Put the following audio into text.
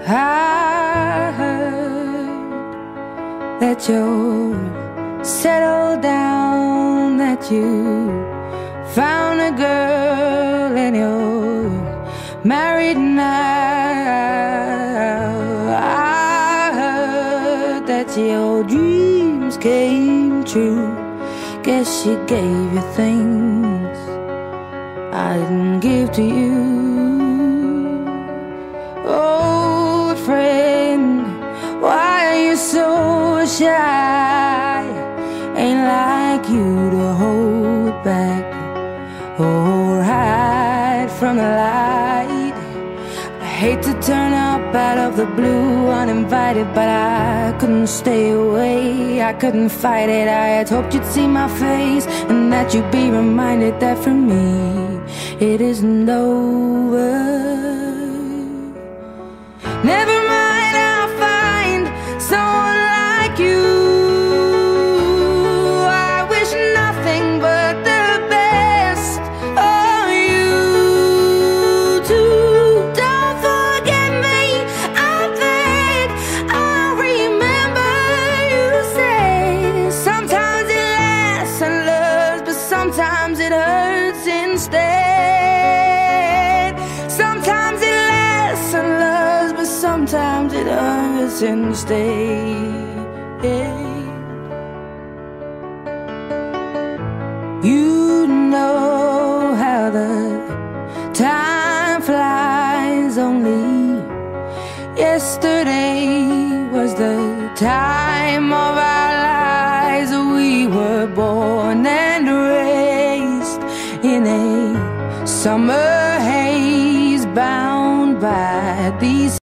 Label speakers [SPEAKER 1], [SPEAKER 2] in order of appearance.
[SPEAKER 1] I heard that you're settled down, that you found a girl and you're married now. I heard that your dreams came true. Guess she gave you things I didn't give to you. Oh, friend, why are you so shy? Ain't like you to hold back or hide from the light. I hate to turn up out of the blue uninvited, but I couldn't stay away, I couldn't fight it. I had hoped you'd see my face and that you'd be reminded that for me it isn't over. Never mind, I'll find someone like you. I wish nothing but the best of you too. Don't forget me, I beg. I'll remember you say sometimes it lasts and loves, but sometimes it hurts instead. Sometimes it lasts and loves, but sometimes it hurts instead. You know how the time flies. Only yesterday was the time of our lives. We were born and raised in a summer haze, bound by these